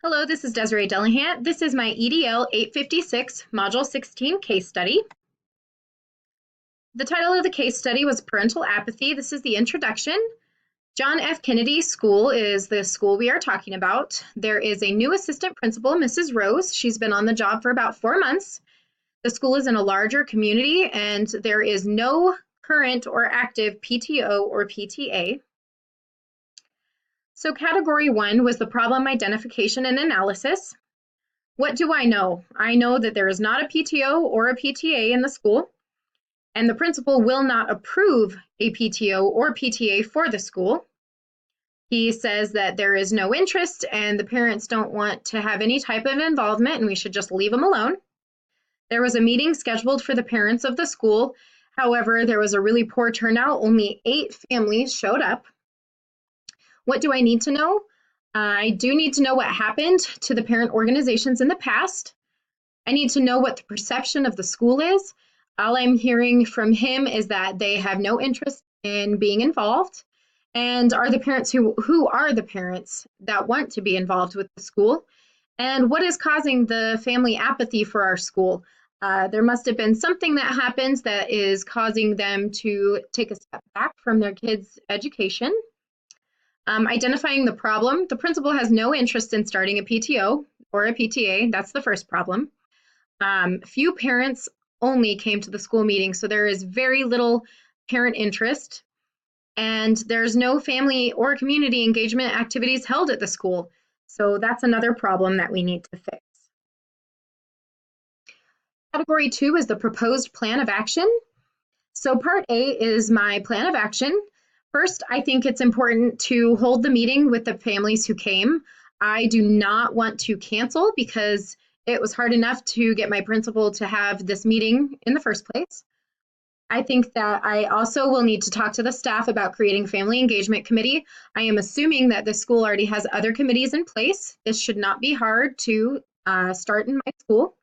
Hello, this is Desiree Delahan. This is my EDL 856 Module 16 case study. The title of the case study was Parental Apathy. This is the introduction. John F. Kennedy School is the school we are talking about. There is a new assistant principal, Mrs. Rose. She's been on the job for about 4 months. The school is in a larger community and there is no current or active PTO or PTA. So category 1 was the problem identification and analysis. What do I know? I know that there is not a PTO or a PTA in the school, and the principal will not approve a PTO or PTA for the school. He says that there is no interest and the parents don't want to have any type of involvement and we should just leave them alone. There was a meeting scheduled for the parents of the school. However, there was a really poor turnout. Only 8 families showed up. What do I need to know? I do need to know what happened to the parent organizations in the past. I need to know what the perception of the school is. All I'm hearing from him is that they have no interest in being involved. And are the parents who are the parents that want to be involved with the school? And what is causing the family apathy for our school? There must have been something that happens that is causing them to take a step back from their kids' education. Identifying the problem, the principal has no interest in starting a PTO or a PTA. That's the first problem. Few parents only came to the school meeting, so there is very little parent interest. And there's no family or community engagement activities held at the school. So that's another problem that we need to fix. Category 2 is the proposed plan of action. So part A is my plan of action. First, I think it's important to hold the meeting with the families who came. I do not want to cancel because it was hard enough to get my principal to have this meeting in the first place. I think that I also will need to talk to the staff about creating a family engagement committee. I am assuming that the school already has other committees in place. This should not be hard to start in my school.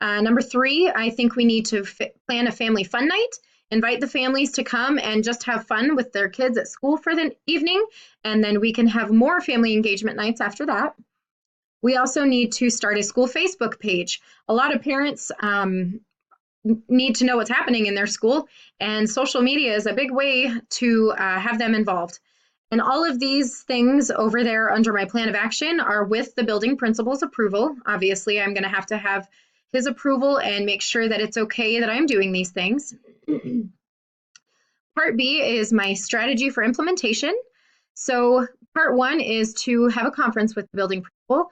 Number 3, I think we need to plan a family fun night. Invite the families to come and just have fun with their kids at school for the evening, and then we can have more family engagement nights after that. We also need to start a school Facebook page. A lot of parents need to know what's happening in their school, and social media is a big way to have them involved. And all of these things over there under my plan of action are with the building principal's approval. Obviously, I'm going to have his approval and make sure that it's okay that I'm doing these things. Part B is my strategy for implementation. So part 1 is to have a conference with the building principal,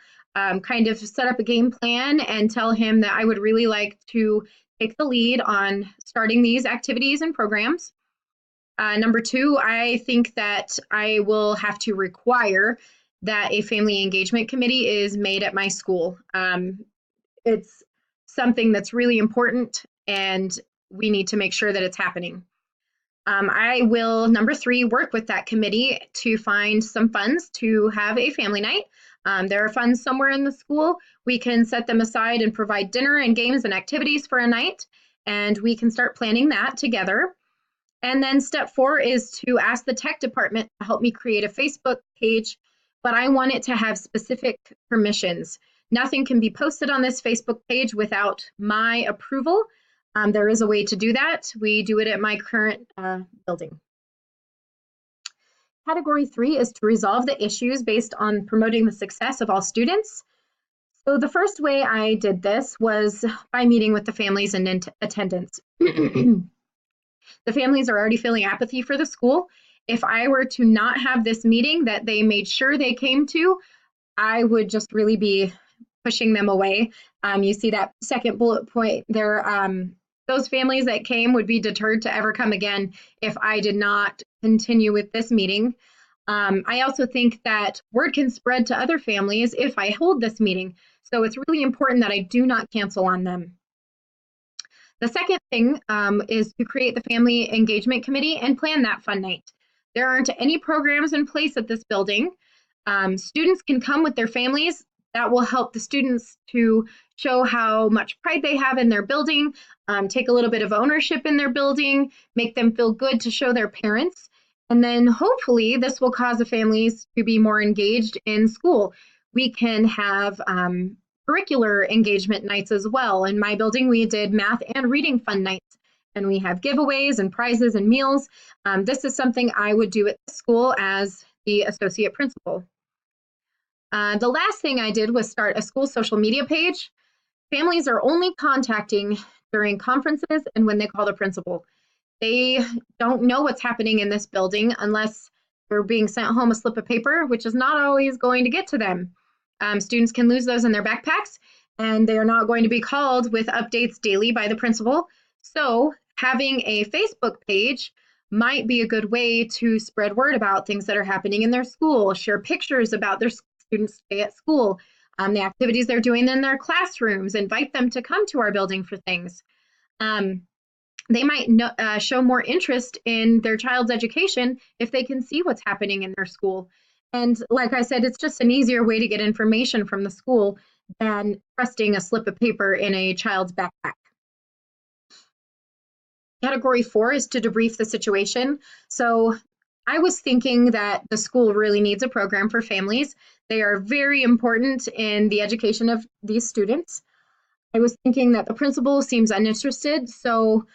kind of set up a game plan and tell him that I would really like to take the lead on starting these activities and programs. Number 2, I think that I will have to require that a family engagement committee is made at my school. It's something that's really important and we need to make sure that it's happening. I will, number 3, work with that committee to find some funds to have a family night. There are funds somewhere in the school. We can set them aside and provide dinner and games and activities for a night, and we can start planning that together. And then step 4 is to ask the tech department to help me create a Facebook page, but I want it to have specific permissions. Nothing can be posted on this Facebook page without my approval. There is a way to do that. We do it at my current building. Category 3 is to resolve the issues based on promoting the success of all students. So the first way I did this was by meeting with the families in attendance. The families are already feeling apathy for the school. If I were to not have this meeting that they made sure they came to, I would just really be pushing them away. You see that second bullet point there. Those families that came would be deterred to ever come again if I did not continue with this meeting. I also think that word can spread to other families if I hold this meeting. So it's really important that I do not cancel on them. The second thing is to create the family engagement committee and plan that fun night. There aren't any programs in place at this building. Students can come with their families. That will help the students to show how much pride they have in their building, take a little bit of ownership in their building, make them feel good to show their parents. And then hopefully this will cause the families to be more engaged in school. We can have curricular engagement nights as well. In my building, we did math and reading fun nights, and we have giveaways and prizes and meals. This is something I would do at the school as the associate principal. The last thing I did was start a school social media page. Families are only contacting during conferences and when they call the principal. They don't know what's happening in this building unless they're being sent home a slip of paper, which is not always going to get to them. Students can lose those in their backpacks, and they are not going to be called with updates daily by the principal. So having a Facebook page might be a good way to spread word about things that are happening in their school, share pictures about their students' stay at school, the activities they're doing in their classrooms, invite them to come to our building for things. They might show more interest in their child's education if they can see what's happening in their school. And like I said, it's just an easier way to get information from the school than trusting a slip of paper in a child's backpack. Category 4 is to debrief the situation. So I was thinking that the school really needs a program for families. They are very important in the education of these students. I was thinking that the principal seems uninterested, so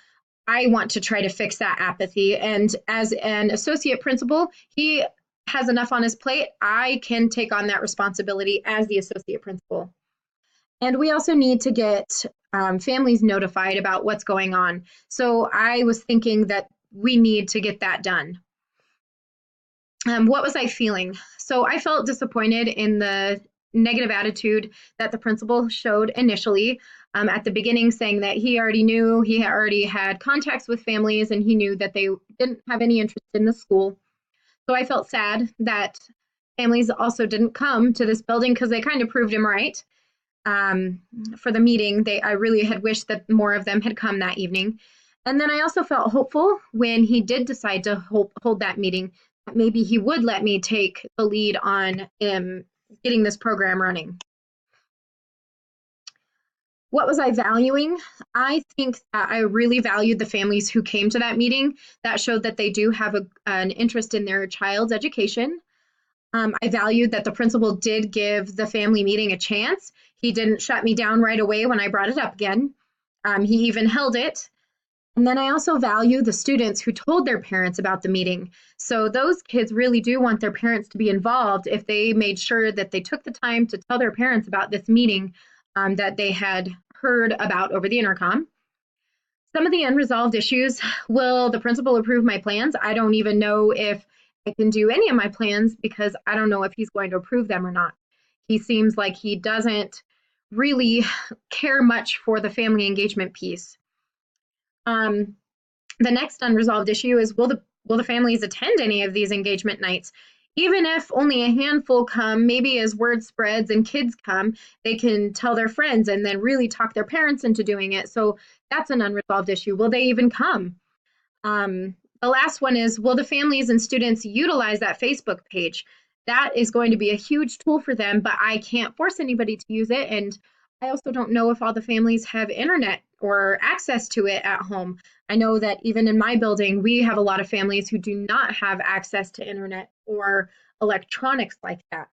I want to try to fix that apathy. And as an associate principal, he has enough on his plate. I can take on that responsibility as the associate principal. And we also need to get families notified about what's going on. So I was thinking that we need to get that done. What was I feeling? So I felt disappointed in the negative attitude that the principal showed initially at the beginning, saying that he already knew, he already had contacts with families, and he knew that they didn't have any interest in the school. So I felt sad that families also didn't come to this building because they kind of proved him right. For the meeting, I really had wished that more of them had come that evening. And then I also felt hopeful when he did decide to hold that meeting, that maybe he would let me take the lead on getting this program running. What was I valuing? I think that I really valued the families who came to that meeting. That showed that they do have an interest in their child's education. I valued that the principal did give the family meeting a chance. He didn't shut me down right away when I brought it up again. He even held it. And then I also value the students who told their parents about the meeting. So those kids really do want their parents to be involved if they made sure that they took the time to tell their parents about this meeting that they had heard about over the intercom. Some of the unresolved issues, will the principal approve my plans? I don't even know if I can do any of my plans because I don't know if he's going to approve them or not. He seems like he doesn't really care much for the family engagement piece. The next unresolved issue is, will the families attend any of these engagement nights? Even if only a handful come, maybe as word spreads and kids come, they can tell their friends and then really talk their parents into doing it. So that's an unresolved issue. Will they even come? The last one is, will the families and students utilize that Facebook page? That is going to be a huge tool for them, but I can't force anybody to use it. And I also don't know if all the families have internet or access to it at home. I know that even in my building, we have a lot of families who do not have access to internet or electronics like that.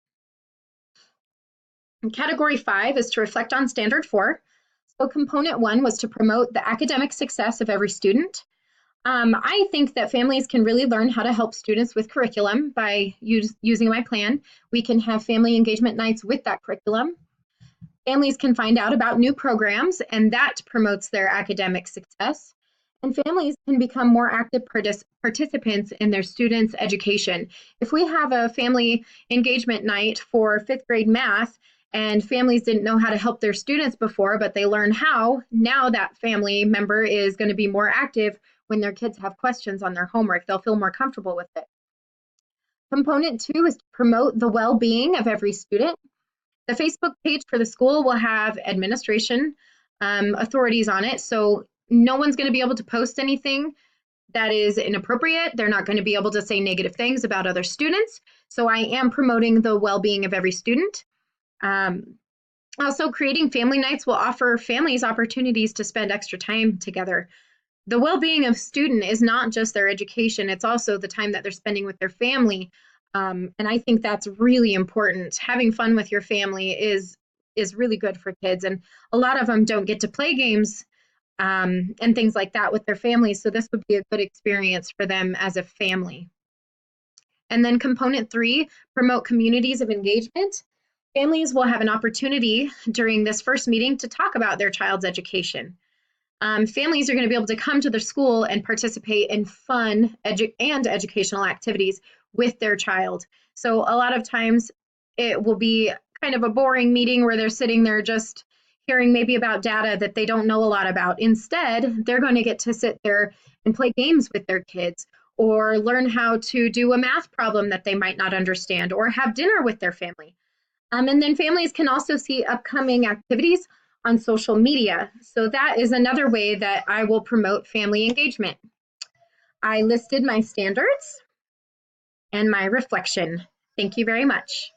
And category 5 is to reflect on standard 4. So component 1 was to promote the academic success of every student. I think that families can really learn how to help students with curriculum by using my plan. We can have family engagement nights with that curriculum. Families can find out about new programs, and that promotes their academic success. And families can become more active participants in their students' education. If we have a family engagement night for 5th grade math, and families didn't know how to help their students before, but they learn how, now that family member is going to be more active when their kids have questions on their homework. They'll feel more comfortable with it. Component 2 is to promote the well-being of every student. The Facebook page for the school will have administration authorities on it, so no one's going to be able to post anything that is inappropriate. They're not going to be able to say negative things about other students. So I am promoting the well-being of every student. Also, creating family nights will offer families opportunities to spend extra time together. The well-being of student is not just their education, it's also the time that they're spending with their family. And I think that's really important. Having fun with your family is really good for kids, and a lot of them don't get to play games and things like that with their families. So this would be a good experience for them as a family. And then component 3, promote communities of engagement. Families will have an opportunity during this first meeting to talk about their child's education. Families are going to be able to come to the school and participate in fun and educational activities with their child. So a lot of times it will be kind of a boring meeting where they're sitting there just hearing maybe about data that they don't know a lot about. Instead, they're going to get to sit there and play games with their kids, or learn how to do a math problem that they might not understand, or have dinner with their family. And then families can also see upcoming activities on social media. So that is another way that I will promote family engagement. I listed my standards and my reflection. Thank you very much.